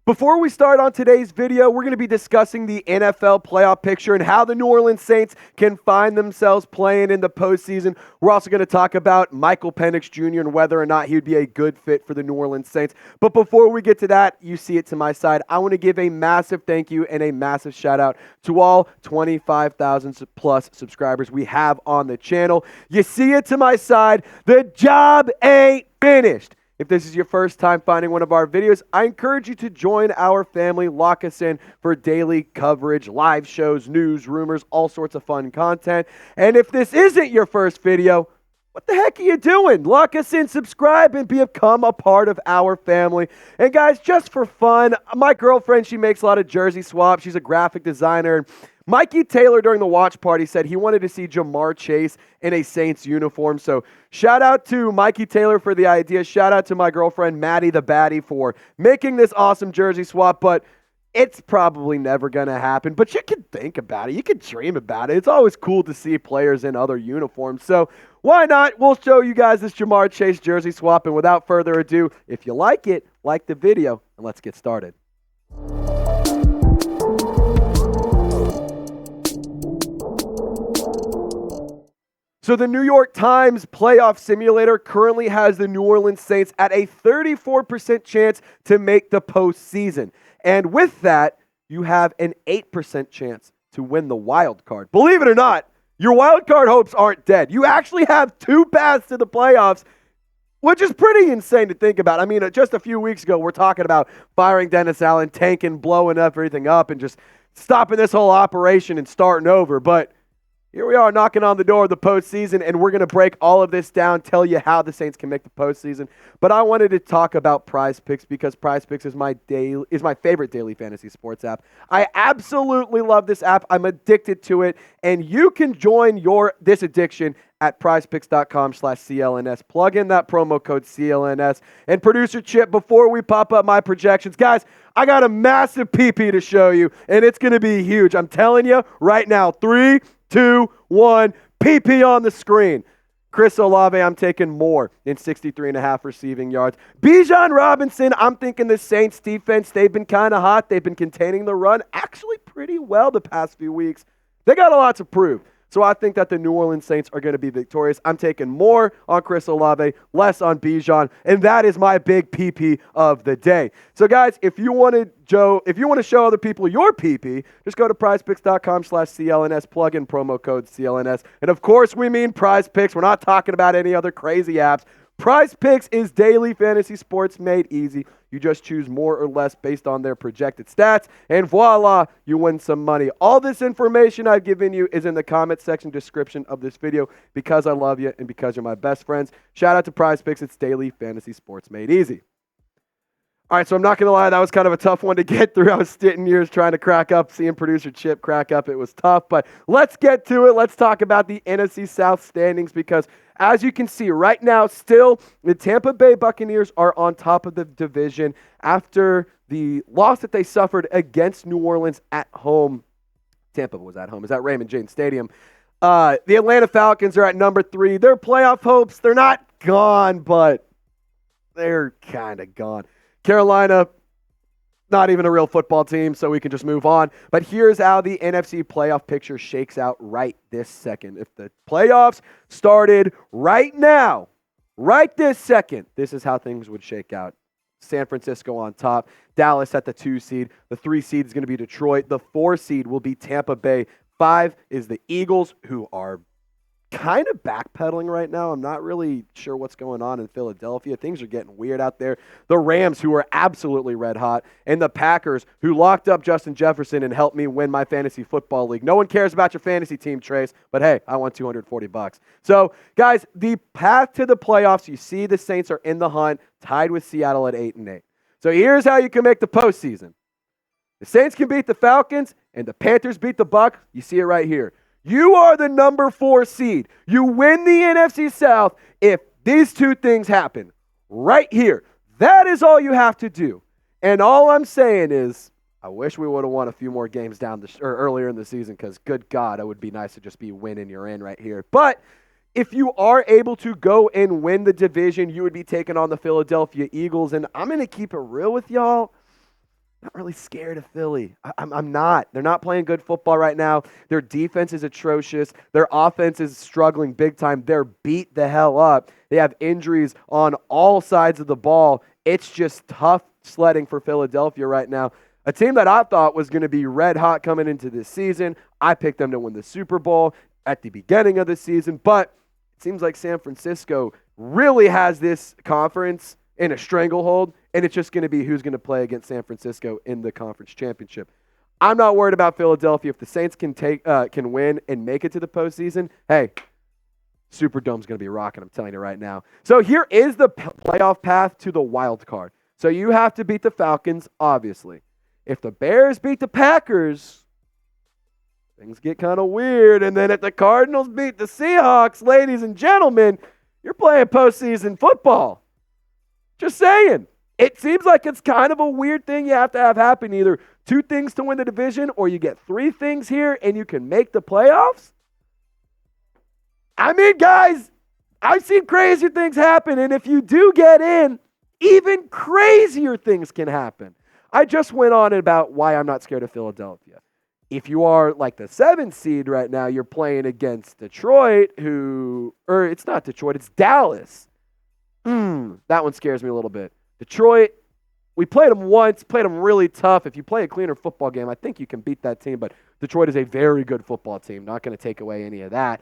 Before we start on today's video, we're going to be discussing the NFL playoff picture and how the New Orleans Saints can find themselves playing in the postseason. We're also going to talk about Michael Penix Jr. and whether or not he would be a good fit for the New Orleans Saints. But before we get to that, you see it to my side, I want to give a massive thank you and a massive shout out to all 25,000 plus subscribers we have on the channel. You see it to my side, the job ain't finished. If this is your first time finding one of our videos, I encourage you to join our family, lock us in for daily coverage, live shows, news, rumors, all sorts of fun content. And if this isn't your first video, what the heck are you doing? Lock us in, subscribe, and become a part of our family. And guys, just for fun, my girlfriend, she makes a lot of jersey swaps. She's a graphic designer. Mikey Taylor during the watch party said he wanted to see Ja'Marr Chase in a Saints uniform. So shout out to Mikey Taylor for the idea. Shout out to my girlfriend, Maddie the Baddie, for making this awesome jersey swap. But it's probably never going to happen. But you can think about it. You can dream about it. It's always cool to see players in other uniforms. So why not? We'll show you guys this Ja'Marr Chase jersey swap. And without further ado, if you like it, like the video, and let's get started. So the New York Times playoff simulator currently has the New Orleans Saints at a 34% chance to make the postseason. And with that, you have an 8% chance to win the wild card. Believe it or not, your wild card hopes aren't dead. You actually have two paths to the playoffs, which is pretty insane to think about. I mean, just a few weeks ago, we're talking about firing Dennis Allen, tanking, blowing everything up, and just stopping this whole operation and starting over. But here we are knocking on the door of the postseason, and we're going to break all of this down, tell you how the Saints can make the postseason. But I wanted to talk about Prize Picks because Prize Picks is my favorite daily fantasy sports app. I absolutely love this app. I'm addicted to it, and you can join this addiction at prizepicks.com/CLNS. Plug in that promo code CLNS. And producer Chip, before we pop up my projections, guys, I got a massive PP to show you, and it's going to be huge. I'm telling you right now, 3, 2, 1, PP on the screen. Chris Olave, I'm taking more than 63.5 receiving yards. Bijan Robinson, I'm thinking the Saints defense, they've been kind of hot. They've been containing the run actually pretty well the past few weeks. They got a lot to prove. So I think that the New Orleans Saints are going to be victorious. I'm taking more on Chris Olave, less on Bijan, and that is my big PP of the day. So guys, if you want to show other people your PP, just go to prizepicks.com/CLNS, plug in promo code CLNS. And of course, we mean Prize Picks. We're not talking about any other crazy apps. Prize Picks is daily fantasy sports made easy. You just choose more or less based on their projected stats, and voila, you win some money. All this information I've given you is in the comment section description of this video because I love you and because you're my best friends. Shout out to Prize Picks. It's daily fantasy sports made easy. All right, so I'm not going to lie, that was kind of a tough one to get through. I was sitting years trying to crack up, seeing producer Chip crack up. It was tough, but let's get to it. Let's talk about the NFC South standings because as you can see right now, still the Tampa Bay Buccaneers are on top of the division after the loss that they suffered against New Orleans at home. Tampa was at home. Is that Raymond James Stadium? The Atlanta Falcons are at number 3. Their playoff hopes, they're not gone, but they're kind of gone. Carolina, not even a real football team, so we can just move on. But here's how the NFC playoff picture shakes out right this second. If the playoffs started right now, right this second, this is how things would shake out. San Francisco on top, Dallas at the 2 seed. The 3 seed is going to be Detroit. The 4 seed will be Tampa Bay. 5 is the Eagles, who are kind of backpedaling right now. I'm not really sure what's going on in Philadelphia. Things are getting weird out there. The Rams, who are absolutely red hot, and the Packers, who locked up Justin Jefferson and helped me win my fantasy football league. No one cares about your fantasy team, Trace, but hey, I won $240. So, guys, the path to the playoffs, you see the Saints are in the hunt, tied with Seattle at 8-8. So here's how you can make the postseason. The Saints can beat the Falcons, and the Panthers beat the Bucs. You see it right here. You are the number 4 seed. You win the NFC South if these two things happen right here. That is all you have to do. And all I'm saying is I wish we would have won a few more games earlier in the season because, good God, it would be nice to just be winning you're in right here. But if you are able to go and win the division, you would be taking on the Philadelphia Eagles. And I'm going to keep it real with y'all. Not really scared of Philly. I'm not. They're not playing good football right now. Their defense is atrocious. Their offense is struggling big time. They're beat the hell up. They have injuries on all sides of the ball. It's just tough sledding for Philadelphia right now. A team that I thought was going to be red hot coming into this season. I picked them to win the Super Bowl at the beginning of the season, but it seems like San Francisco really has this conference in a stranglehold, and it's just going to be who's going to play against San Francisco in the conference championship. I'm not worried about Philadelphia. If the Saints can win and make it to the postseason, hey, Superdome's going to be rocking, I'm telling you right now. So here is the playoff path to the wild card. So you have to beat the Falcons, obviously. If the Bears beat the Packers, things get kind of weird. And then if the Cardinals beat the Seahawks, ladies and gentlemen, you're playing postseason football. Just saying. It seems like it's kind of a weird thing you have to have happen. Either 2 things to win the division, or you get 3 things here and you can make the playoffs. I mean, guys, I've seen crazier things happen. And if you do get in, even crazier things can happen. I just went on about why I'm not scared of Philadelphia. If you are like the 7th seed right now, you're playing against Detroit, it's not Detroit, it's Dallas. That one scares me a little bit. Detroit, we played them once, played them really tough. If you play a cleaner football game, I think you can beat that team, but Detroit is a very good football team. Not going to take away any of that.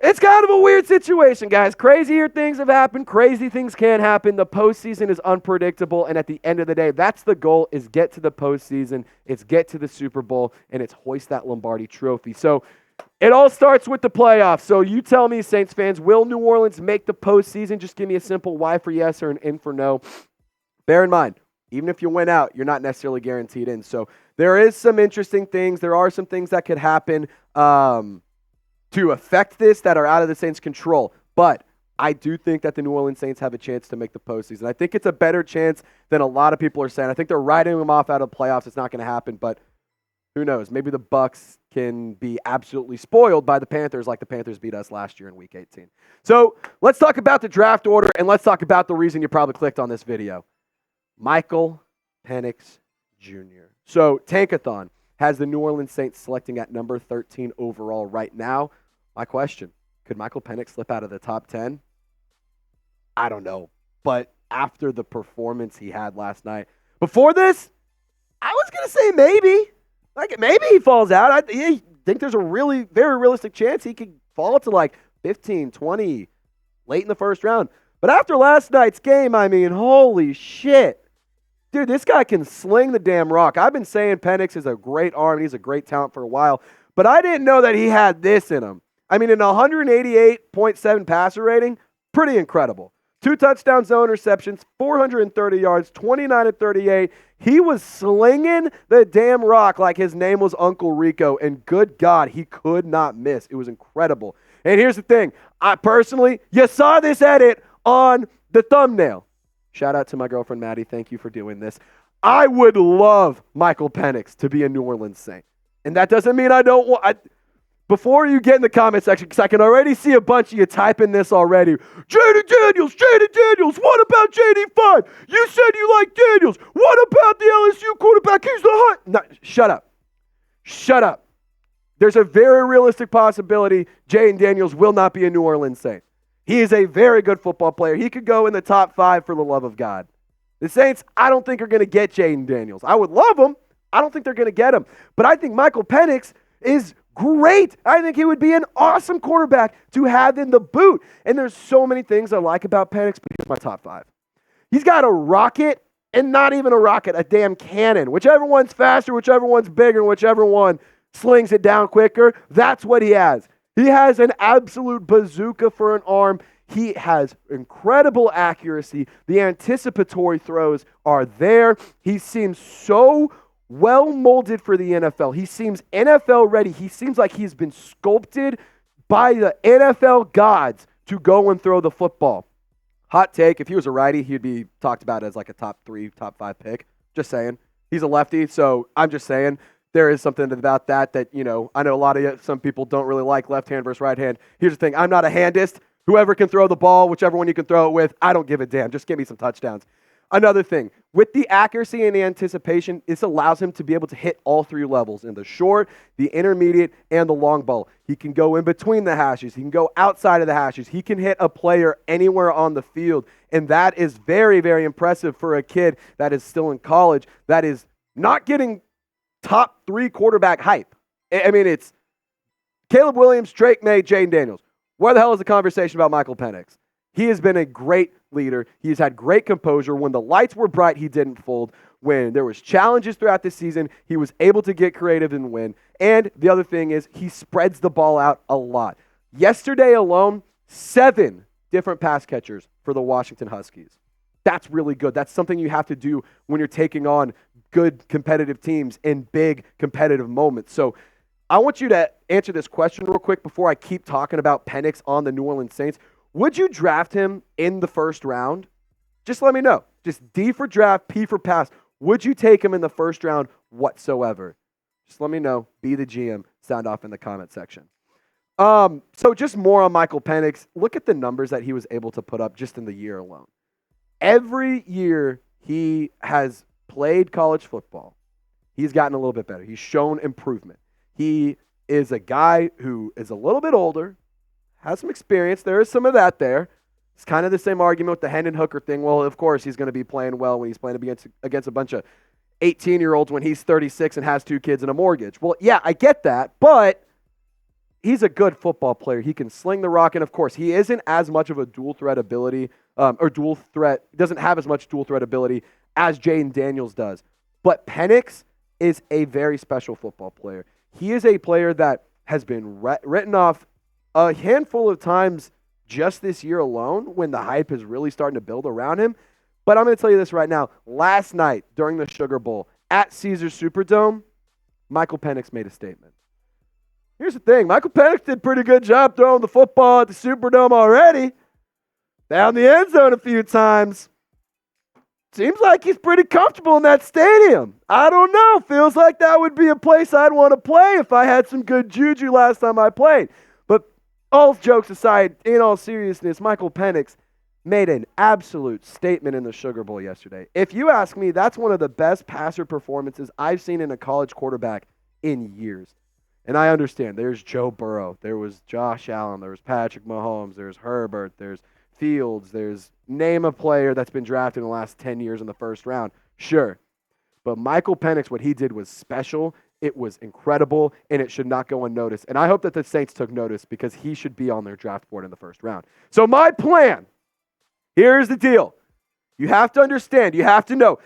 It's kind of a weird situation, guys. Crazier things have happened. Crazy things can happen. The postseason is unpredictable, and at the end of the day, that's the goal, is get to the postseason, it's get to the Super Bowl, and it's hoist that Lombardi trophy. So it all starts with the playoffs. So you tell me, Saints fans, will New Orleans make the postseason? Just give me a simple Y for yes or an in for no. Bear in mind, even if you win out, you're not necessarily guaranteed in. So there is some interesting things. There are some things that could happen to affect this that are out of the Saints' control. But I do think that the New Orleans Saints have a chance to make the postseason. I think it's a better chance than a lot of people are saying. I think they're writing them off out of the playoffs. It's not going to happen, but who knows? Maybe the Bucs can be absolutely spoiled by the Panthers like the Panthers beat us last year in Week 18. So let's talk about the draft order, and let's talk about the reason you probably clicked on this video. Michael Penix Jr. So Tankathon has the New Orleans Saints selecting at number 13 overall right now. My question, could Michael Penix slip out of the top 10? I don't know. But after the performance he had last night, before this, I was going to say maybe. Maybe he falls out. I think there's a really very realistic chance he could fall to like 15, 20, late in the first round. But after last night's game, I mean, holy shit. Dude, this guy can sling the damn rock. I've been saying Penix is a great arm. And he's a great talent for a while. But I didn't know that he had this in him. I mean, an 188.7 passer rating, pretty incredible. 2 touchdowns, no interceptions, 430 yards, 29 of 38. He was slinging the damn rock like his name was Uncle Rico, and good God, he could not miss. It was incredible. And here's the thing. I personally, you saw this edit on the thumbnail. Shout out to my girlfriend, Maddie. Thank you for doing this. I would love Michael Penix to be a New Orleans Saint. And that doesn't mean I don't want... Before you get in the comment section, because I can already see a bunch of you typing this already. Jayden Daniels, what about JD5? You said you like Daniels. What about the LSU quarterback? He's the hot. No, shut up. There's a very realistic possibility Jayden Daniels will not be a New Orleans Saint. He is a very good football player. He could go in the top 5 for the love of God. The Saints, I don't think are going to get Jayden Daniels. I would love him. I don't think they're going to get him. But I think Michael Penix is great. I think he would be an awesome quarterback to have in the boot. And there's so many things I like about Penix, but here's my top 5. He's got a rocket, and not even a rocket, a damn cannon. Whichever one's faster, whichever one's bigger, whichever one slings it down quicker, that's what he has. He has an absolute bazooka for an arm. He has incredible accuracy. The anticipatory throws are there. He seems so well molded for the NFL. He seems NFL ready. He seems like he's been sculpted by the NFL gods to go and throw the football. Hot take, if he was a righty, he'd be talked about as like a top 3, top 5 pick. Just saying. He's a lefty, so I'm just saying there is something about that, you know, I know a lot of some people don't really like left hand versus right hand. Here's the thing. I'm not a handist. Whoever can throw the ball, whichever one you can throw it with, I don't give a damn. Just give me some touchdowns. Another thing, with the accuracy and the anticipation, this allows him to be able to hit all three levels in the short, the intermediate, and the long ball. He can go in between the hashes. He can go outside of the hashes. He can hit a player anywhere on the field. And that is very, very impressive for a kid that is still in college, that is not getting top 3 quarterback hype. I mean, it's Caleb Williams, Drake May, Jayden Daniels. Where the hell is the conversation about Michael Penix? He has been a great leader. He's had great composure. When the lights were bright, he didn't fold. When there was challenges throughout the season, he was able to get creative and win. And the other thing is he spreads the ball out a lot. Yesterday alone, 7 different pass catchers for the Washington Huskies. That's really good. That's something you have to do when you're taking on good competitive teams in big competitive moments. So I want you to answer this question real quick before I keep talking about Penix on the New Orleans Saints. Would you draft him in the first round? Just let me know. Just D for draft, P for pass. Would you take him in the first round whatsoever? Just let me know. Be the GM. Sound off in the comment section. So just more on Michael Penix. Look at the numbers that he was able to put up just in the year alone. Every year he has played college football, he's gotten a little bit better. He's shown improvement. He is a guy who is a little bit older, has some experience. There is some of that there. It's kind of the same argument with the Hendon Hooker thing. Well, of course, he's going to be playing well when he's playing against a bunch of 18-year-olds when he's 36 and has 2 kids and a mortgage. Well, yeah, I get that, but he's a good football player. He can sling the rock, and of course, he isn't as much of a dual threat ability, doesn't have as much dual threat ability as Jayden Daniels does. But Penix is a very special football player. He is a player that has been written off a handful of times just this year alone when the hype is really starting to build around him. But I'm going to tell you this right now. Last night during the Sugar Bowl at Caesars Superdome, Michael Penix made a statement. Here's the thing. Michael Penix did a pretty good job throwing the football at the Superdome already. Down the end zone a few times. Seems like he's pretty comfortable in that stadium. I don't know. Feels like that would be a place I'd want to play if I had some good juju last time I played. But all jokes aside, in all seriousness, Michael Penix made an absolute statement in the Sugar Bowl yesterday. If you ask me, that's one of the best passer performances I've seen in a college quarterback in years. And I understand. There's Joe Burrow. There was Josh Allen. There was Patrick Mahomes. There's Herbert. There's Fields. There's name a player that's been drafted in the last 10 years in the first round. Sure. But Michael Penix, what he did was special. It was incredible, and it should not go unnoticed. And I hope that the Saints took notice because he should be on their draft board in the first round. So my plan, here's the deal. You have to understand, you have to know,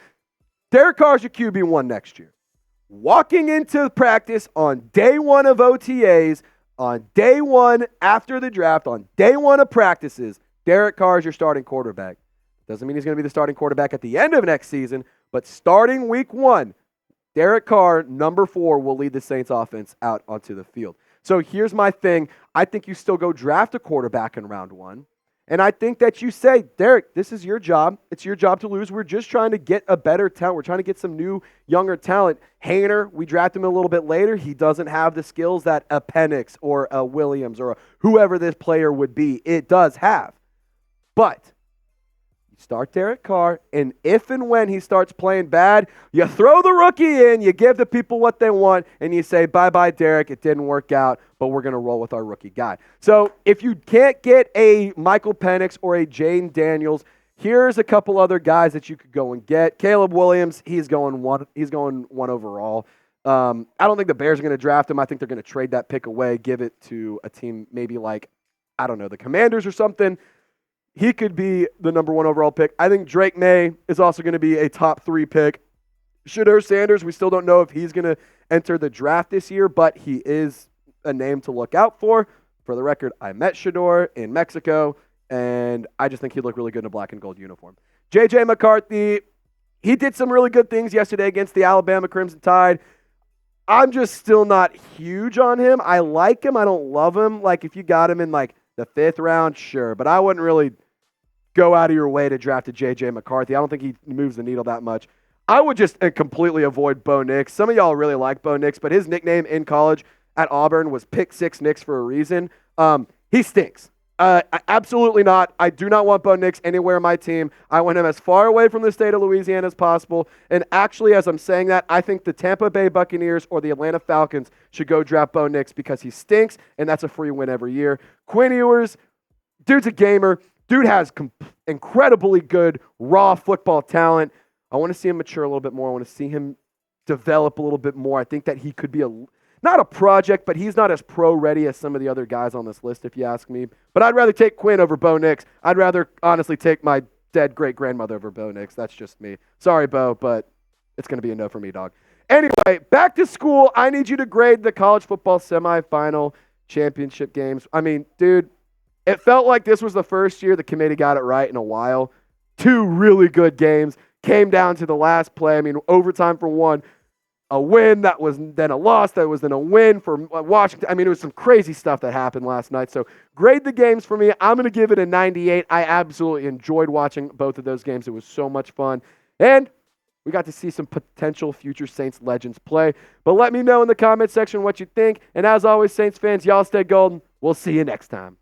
Derek Carr's your QB1 next year. Walking into practice on day 1 of OTAs, on day 1 after the draft, on day 1 of practices, Derek Carr is your starting quarterback. Doesn't mean he's going to be the starting quarterback at the end of next season, but starting week 1, Derek Carr, number 4, will lead the Saints offense out onto the field. So here's my thing. I think you still go draft a quarterback in round 1. And I think that you say, Derek, this is your job. It's your job to lose. We're just trying to get a better talent. We're trying to get some new, younger talent. Hayner, we draft him a little bit later. He doesn't have the skills that a Penix or a Williams or whoever this player would be. It does have. But you start Derek Carr, and if and when he starts playing bad, you throw the rookie in, you give the people what they want, and you say, bye-bye, Derek, it didn't work out, but we're going to roll with our rookie guy. So if you can't get a Michael Penix or a Jayden Daniels, here's a couple other guys that you could go and get. Caleb Williams, he's going one overall. I don't think the Bears are going to draft him. I think they're going to trade that pick away, give it to a team maybe like, I don't know, the Commanders or something. He could be the number 1 overall pick. I think Drake May is also going to be a top 3 pick. Shedeur Sanders, we still don't know if he's going to enter the draft this year, but he is a name to look out for. For the record, I met Shedeur in Mexico, and I just think he'd look really good in a black and gold uniform. J.J. McCarthy, he did some really good things yesterday against the Alabama Crimson Tide. I'm just still not huge on him. I like him. I don't love him. Like, if you got him in, like, the 5th round, sure. But I wouldn't really go out of your way to draft a J.J. McCarthy. I don't think he moves the needle that much. I would just completely avoid Bo Nix. Some of y'all really like Bo Nix, but his nickname in college at Auburn was Pick 6 Nix for a reason. He stinks. Absolutely not. I do not want Bo Nix anywhere on my team. I want him as far away from the state of Louisiana as possible. And actually, as I'm saying that, I think the Tampa Bay Buccaneers or the Atlanta Falcons should go draft Bo Nix because he stinks, and that's a free win every year. Quinn Ewers, dude's a gamer. Dude has incredibly good raw football talent. I want to see him mature a little bit more. I want to see him develop a little bit more. I think that he could be not a project, but he's not as pro-ready as some of the other guys on this list, if you ask me. But I'd rather take Quinn over Bo Nix. I'd rather, honestly, take my dead great-grandmother over Bo Nix. That's just me. Sorry, Bo, but it's going to be a no for me, dog. Anyway, back to school. I need you to grade the college football semifinal championship games. I mean, dude, it felt like this was the first year the committee got it right in a while. 2 really good games. Came down to the last play. I mean, overtime for one. A win that was then a loss, that was then a win for Washington. I mean, it was some crazy stuff that happened last night. So grade the games for me. I'm going to give it a 98. I absolutely enjoyed watching both of those games. It was so much fun. And we got to see some potential future Saints legends play. But let me know in the comment section what you think. And as always, Saints fans, y'all stay golden. We'll see you next time.